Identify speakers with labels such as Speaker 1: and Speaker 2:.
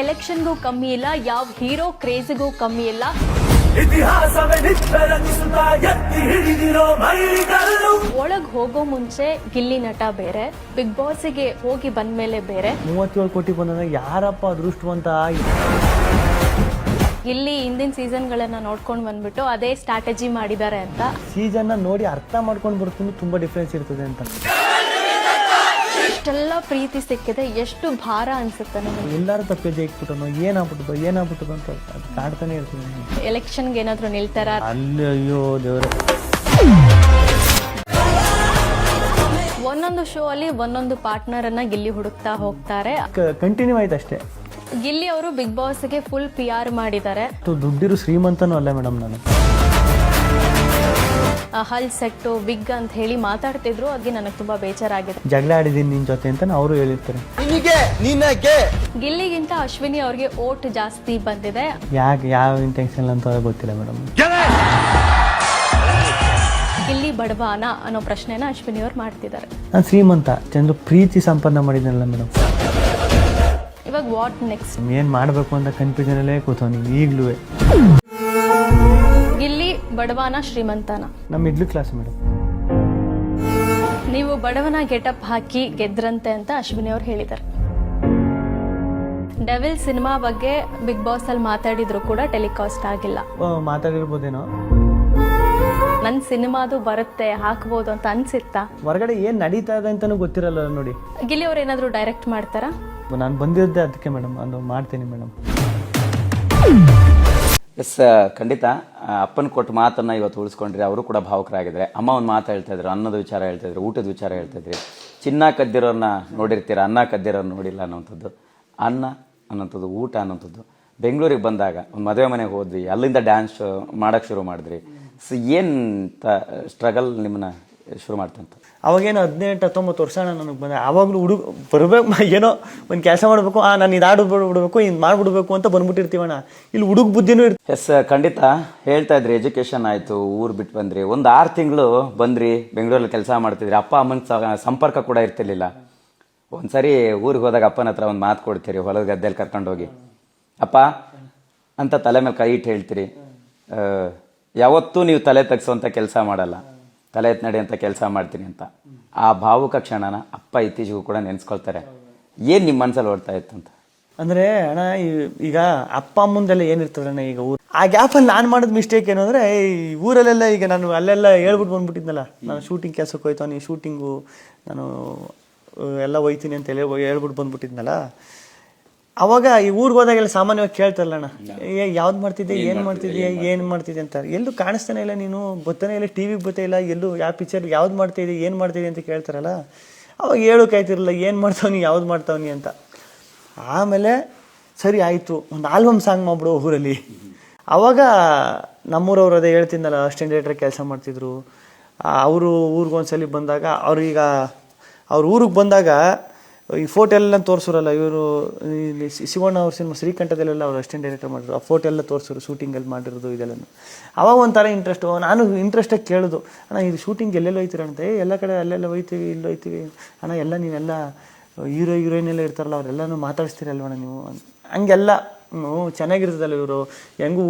Speaker 1: ಎಲೆಕ್ಷನ್ಗೂ ಕಮ್ಮಿ ಇಲ್ಲ, ಯಾವ ಹೀರೋ ಕ್ರೇಜ್ಗೂ ಕಮ್ಮಿ ಇಲ್ಲ. ಒಳಗ್ ಹೋಗೋ ಮುಂಚೆ ಗಿಲ್ಲಿ ನಟ ಬೇರೆ, ಬಿಗ್ ಬಾಸ್ಗೆ ಹೋಗಿ ಬಂದ್ಮೇಲೆ ಬೇರೆ.
Speaker 2: 37 ಕೋಟಿ ಬಂದಾಗ ಯಾರಪ್ಪ ಅದೃಷ್ಟವಂತ.
Speaker 1: ಗಿಲ್ಲಿ ಹಿಂದಿನ ಸೀಸನ್ಗಳನ್ನ ನೋಡ್ಕೊಂಡು ಬಂದ್ಬಿಟ್ಟು ಅದೇ ಸ್ಟ್ರಾಟಜಿ ಮಾಡಿದ್ದಾರೆ ಅಂತ.
Speaker 2: ಸೀಸನ್ನ ನೋಡಿ ಅರ್ಥ ಮಾಡ್ಕೊಂಡು ಬರ್ತೀನಿ, ತುಂಬಾ ಡಿಫ್ರೆನ್ಸ್ ಇರ್ತದೆ ಅಂತ.
Speaker 1: ಇಷ್ಟೆಲ್ಲ ಪ್ರೀತಿ ಸಿಕ್ಕಿದೆ, ಎಷ್ಟು ಭಾರ ಅನ್ಸುತ್ತೆ ನಮಗೆ.
Speaker 2: ಎಲ್ಲರೂ ತಪ್ಪೇಜೆ ಇಟ್ಬಿಟ್ಟು ಏನಾಗ್ಬಿಟ್ಟು ಅಂತ ಅದು ಕಾಡ್ತಾನೆ ಇರ್ತೀನಿ.
Speaker 1: ಎಲೆಕ್ಷನ್ಗೆ ಏನಾದ್ರು ನಿಲ್ತಾರ
Speaker 2: ಅಲ್ಲಿ? ಅಯ್ಯೋ ದೇವ್ರೆ.
Speaker 1: ಒಂದೊಂದು ಶೋ ಅಲ್ಲಿ ಒಂದೊಂದು ಪಾರ್ಟ್ನರ್ ಅನ್ನ ಗಿಲ್ಲಿ ಹುಡುಕ್ತಾ ಹೋಗ್ತಾರೆ.
Speaker 2: ಕಂಟಿನ್ಯೂ ಆಯ್ತು ಅಷ್ಟೇ.
Speaker 1: ಗಿಲ್ಲಿ ಅವರು ಬಿಗ್ ಬಾಸ್ಗೆ ಫುಲ್ PR ಮಾಡಿದ್ದಾರೆ.
Speaker 2: ದುಡ್ಡಿರು ಶ್ರೀಮಂತನೂ ಅಲ್ಲ ಮೇಡಮ್. ನಾನು
Speaker 1: ಹಲ್ ಸೆಟ್ಟು ವಿಗ್ ಅಂತ ಹೇಳಿ ಮಾತಾಡ್ತಿದ್ರು, ಅದೇ ನನಗೆ ತುಂಬಾ ಬೇಜಾರಾಗಿದೆ.
Speaker 2: ಜಗಳ ಆಡಿದೀನಿ ನಿನ್ ಜೊತೆ ಅಂತ ಅವರು ಹೇಳಿರ್ತಾರೆ.
Speaker 1: ಗಿಲ್ಲಿಗಿಂತ ಅಶ್ವಿನಿ ಅವ್ರಿಗೆ ಓಟ್ ಜಾಸ್ತಿ ಬಂದಿದೆ.
Speaker 2: ಯಾಕೆ, ಯಾವ ಇಂಟೆನ್ಷನ್ ಅಂತ ಗೊತ್ತಿಲ್ಲ ಮೇಡಮ್.
Speaker 1: ಗಿಲ್ಲಿ ಬಡವಾನ ಅನ್ನೋ ಪ್ರಶ್ನೆನ ಅಶ್ವಿನಿ ಅವ್ರು ಮಾಡ್ತಿದ್ದಾರೆ.
Speaker 2: ನಾನು ಶ್ರೀಮಂತ, ಚಂದ್ರ ಪ್ರೀತಿ ಸಂಪನ್ನ ಮಾಡಿದ್ನಲ್ಲ ಮೇಡಮ್.
Speaker 1: ಇವಾಗ ವಾಟ್ ನೆಕ್ಸ್ಟ್?
Speaker 2: ಏನ್ ಮಾಡ್ಬೇಕು ಅಂತ ಕನ್ಫ್ಯೂಷನ್ ಅಲ್ಲೇ ಕೂತವನಿ ಈಗ್ಲೂ.
Speaker 1: ಗಿಲ್ಲಿ ಬಡವನ ಶ್ರೀಮಂತನ?
Speaker 2: ನಮ್ಮ ಮಿಡ್ಲ್ ಕ್ಲಾಸ್ ಮೇಡಮ್.
Speaker 1: ನೀವು ಬಡವನ ಗೆಟಪ್ ಹಾಕಿ ಗೆದ್ರಂತೆ ಅಂತ ಅಶ್ವಿನಿ ಅವ್ರು ಹೇಳಿದ್ದಾರೆ. ಡೆವಿಲ್ ಸಿನಿಮಾ ಬಗ್ಗೆ ಬಿಗ್ ಬಾಸ್ ಅಲ್ಲಿ ಮಾತಾಡಿದ್ರು ಕೂಡ ಟೆಲಿಕಾಸ್ಟ್ ಆಗಿಲ್ಲ.
Speaker 2: ಮಾತಾಡಿರ್ಬೋದೇನೋ.
Speaker 1: ನನ್ ಸಿನಿಮಾದು ಬರುತ್ತೆ, ಹಾಕ್ಬೋದು ಅಂತ ಅನ್ಸಿತ್ತಾ?
Speaker 2: ಹೊರಗಡೆ ಏನ್ ನಡೀತಾ ಇದೆ ಅಂತಾನು ಗೊತ್ತಿರಲ್ಲ ನೋಡಿ.
Speaker 1: ಗಿಲ್ಲಿ ಅವ್ರು ಏನಾದ್ರು ಡೈರೆಕ್ಟ್ ಮಾಡ್ತಾರಾ?
Speaker 2: ನಾನು ಬಂದಿದ್ದೆ ಅದಕ್ಕೆ ಮೇಡಮ್, ಅದು ಮಾಡ್ತೀನಿ ಮೇಡಮ್.
Speaker 3: ಎಸ್, ಖಂಡಿತ ಅಪ್ಪನ ಕೊಟ್ಟು ಮಾತನ್ನ ಇವತ್ತು ಉಳಿಸ್ಕೊಂಡ್ರಿ. ಅವರು ಕೂಡ ಭಾವುಕರಾಗಿದ್ದಾರೆ. ಅಮ್ಮ ಒಂದು ಮಾತು ಹೇಳ್ತಾ ಇದ್ರು, ಅನ್ನದ ವಿಚಾರ ಹೇಳ್ತಾ ಇದ್ರು, ಊಟದ ವಿಚಾರ ಹೇಳ್ತಾ ಇದ್ರಿ. ಚಿನ್ನ ಕದ್ದಿರೋನ್ನ ನೋಡಿರ್ತೀರ, ಅನ್ನ ಕದ್ದಿರೋನ್ನ ನೋಡಿಲ್ಲ ಅನ್ನೋಂಥದ್ದು. ಅನ್ನ ಅನ್ನೋಂಥದ್ದು, ಊಟ ಅನ್ನೋಂಥದ್ದು. ಬೆಂಗಳೂರಿಗೆ ಬಂದಾಗ ಒಂದು ಮದುವೆ ಮನೆಗೆ ಹೋದ್ವಿ, ಅಲ್ಲಿಂದ ಡ್ಯಾನ್ಸ್ ಮಾಡೋಕ್ಕೆ ಶುರು ಮಾಡಿದ್ರಿ. ಸೊ ಏನು ಸ್ಟ್ರಗಲ್ ನಿಮ್ಮನ್ನ ಶುರು ಮಾಡ್ತಂತ?
Speaker 2: ಅವಾಗೇನು 18-19 ವರ್ಷ ನನಗೆ ಬಂದ. ಆವಾಗಲೂ ಬರ್ಬೇಕು, ಏನೋ ಒಂದು ಕೆಲಸ ಮಾಡಬೇಕು, ನಾನು ಇದು ಬಿಡಬೇಕು, ಇದು ಮಾಡಿಬಿಡ್ಬೇಕು ಅಂತ ಬಂದ್ಬಿಟ್ಟಿರ್ತೀವಣ್ಣ. ಇಲ್ಲಿ ಹುಡುಗ ಬುದ್ಧಿನೂ ಇರ್ತದೆ.
Speaker 3: ಎಸ್, ಖಂಡಿತ ಹೇಳ್ತಾ ಇದ್ರಿ. ಎಜುಕೇಶನ್ ಆಯಿತು, ಊರು ಬಿಟ್ಟು ಬಂದ್ರಿ, ಒಂದು 6 ತಿಂಗಳು ಬಂದ್ರಿ, ಬೆಂಗಳೂರಲ್ಲಿ ಕೆಲಸ ಮಾಡ್ತಿದ್ರಿ. ಅಪ್ಪ ಅಮ್ಮನ ಸಂಪರ್ಕ ಕೂಡ ಇರ್ತಿರ್ಲಿಲ್ಲ. ಒಂದ್ಸರಿ ಊರಿಗೆ ಹೋದಾಗ ಅಪ್ಪನ ಹತ್ರ ಒಂದು ಮಾತು ಕೊಡ್ತೀರಿ, ಹೊಲದ ಗದ್ದೆಯಲ್ಲಿ ಕರ್ಕೊಂಡೋಗಿ ಅಪ್ಪ ಅಂತ ತಲೆ ಮೇಲೆ ಕೈ ಇಟ್ಟು ಹೇಳ್ತೀರಿ. ಯಾವತ್ತೂ ನೀವು ತಲೆ ತೆಗ್ಸೋಂಥ ಕೆಲಸ ಮಾಡಲ್ಲ, ತಲೆ ಎತ್ತು ನಡಿ ಅಂತ ಕೆಲಸ ಮಾಡ್ತೀನಿ ಅಂತ. ಆ ಭಾವುಕ ಕ್ಷಣನ ಅಪ್ಪ ಇತ್ತೀಚೆಗೂ ಕೂಡ ನೆನೆಸ್ಕೊಳ್ತಾರೆ. ಏನು ನಿಮ್ಮ ಮನಸ್ಸಲ್ಲಿ ಓಡ್ತಾ ಇತ್ತು ಅಂತ?
Speaker 2: ಅಂದರೆ ಅಣ್ಣ, ಈಗ ಅಪ್ಪ ಅಮ್ಮಂದೆಲ್ಲ ಏನಿರ್ತದಣ್ಣ, ಈಗ ಆ ಗ್ಯಾಪಲ್ಲಿ ನಾನು ಮಾಡಿದ ಮಿಸ್ಟೇಕ್ ಏನು ಅಂದರೆ, ಈ ಊರಲ್ಲೆಲ್ಲ ಈಗ ನಾನು ಅಲ್ಲೆಲ್ಲ ಹೇಳ್ಬಿಟ್ಟು ಬಂದ್ಬಿಟ್ಟಿದ್ನಲ್ಲ, ನಾನು ಶೂಟಿಂಗ್ ಕೆಲಸಕ್ಕೆ ಹೋಯ್ತು, ಈ ಶೂಟಿಂಗು ನಾನು ಎಲ್ಲ ಹೋಯ್ತೀನಿ ಅಂತ ಹೇಳ್ಬಿಟ್ಟು ಬಂದ್ಬಿಟ್ಟಿದ್ನಲ್ಲ. ಅವಾಗ ಈ ಊರಿಗೆ ಹೋದಾಗೆಲ್ಲ ಸಾಮಾನ್ಯವಾಗಿ ಕೇಳ್ತಾರಲ್ಲ ಅಣ್ಣ, ಯಾವ್ದು ಮಾಡ್ತಿದ್ದೆ, ಏನು ಮಾಡ್ತಿದ್ದೆ ಅಂತ. ಎಲ್ಲೂ ಕಾಣಿಸ್ತಾನೆ ಇಲ್ಲ, ನೀನು ಗೊತ್ತಾನೆ ಇಲ್ಲ, ಟಿವಿಗೆ ಗೊತ್ತೇ ಇಲ್ಲ, ಎಲ್ಲೂ ಯಾವ ಪಿಕ್ಚರ್ ಯಾವ್ದು ಮಾಡ್ತಿದ್ದೆ, ಏನು ಮಾಡ್ತಿದ್ದೆ ಅಂತ ಕೇಳ್ತಾರಲ್ಲ. ಅವಾಗ ಹೇಳೋಕಾಯ್ತಿರಲ್ಲ, ಏನು ಮಾಡ್ತಾವನಿ, ಯಾವ್ದು ಮಾಡ್ತಾವನಿ ಅಂತ. ಆಮೇಲೆ ಸರಿ ಆಯಿತು, ಒಂದು ಆಲ್ಬಮ್ ಸಾಂಗ್ ಮಾಡ್ಬಿಡು ಊರಲ್ಲಿ. ಅವಾಗ ನಮ್ಮೂರವ್ರು ಅದೇ ಹೇಳ್ತಿದ್ದಲ್ಲ, ಅಸಿಸ್ಟೆಂಟ್ ಡೈರೆಕ್ಟರ್ ಕೆಲಸ ಮಾಡ್ತಿದ್ರು. ಅವರು ಊರಿಗೊಂದ್ಸಲಿ ಬಂದಾಗ, ಅವ್ರ ಊರಿಗೆ ಬಂದಾಗ ಈ ಫೋಟೋ ಎಲ್ಲ ತೋರಿಸೋರಲ್ಲ ಇವರು, ಇಲ್ಲಿ ಶಿವಣ್ಣ ಅವ್ರ ಸಿನಿಮಾ ಶ್ರೀಕಂಠದಲ್ಲೆಲ್ಲ ಅವ್ರು ಅಸಿಸ್ಟೆಂಟ್ ಡೈರೆಕ್ಟರ್ ಮಾಡಿದ್ರು. ಆ ಫೋಟೋ ಎಲ್ಲ ತೋರಿಸೋರು, ಶೂಟಿಂಗಲ್ಲಿ ಮಾಡಿರೋದು ಇದೆಲ್ಲ. ಅವಾಗ ಒಂಥರ ಇಂಟ್ರೆಸ್ಟು. ನಾನು ಇಂಟ್ರೆಸ್ಟಾಗಿ ಕೇಳೋದು, ಅಣ್ಣ ಇದು ಶೂಟಿಂಗ್ ಎಲ್ಲೆಲ್ಲ ಹೋಯ್ತೀರ ಅಂತ. ಎಲ್ಲ ಕಡೆ ಅಲ್ಲೆಲ್ಲ ಹೋಯ್ತೀವಿ, ಇಲ್ಲಿ ಹೋಯ್ತೀವಿ ಅಣ್ಣ, ಎಲ್ಲ ನೀವೆಲ್ಲ ಹೀರೋಯಿನ್ ಎಲ್ಲ ಇರ್ತಾರಲ್ಲ, ಅವರೆಲ್ಲನೂ ಮಾತಾಡಿಸ್ತೀರಲ್ವಣ್ಣ ನೀವು. ಹಂಗೆಲ್ಲ ಚೆನ್ನಾಗಿರ್ತದಲ್ಲ ಇವರು ಹೆಂಗೂ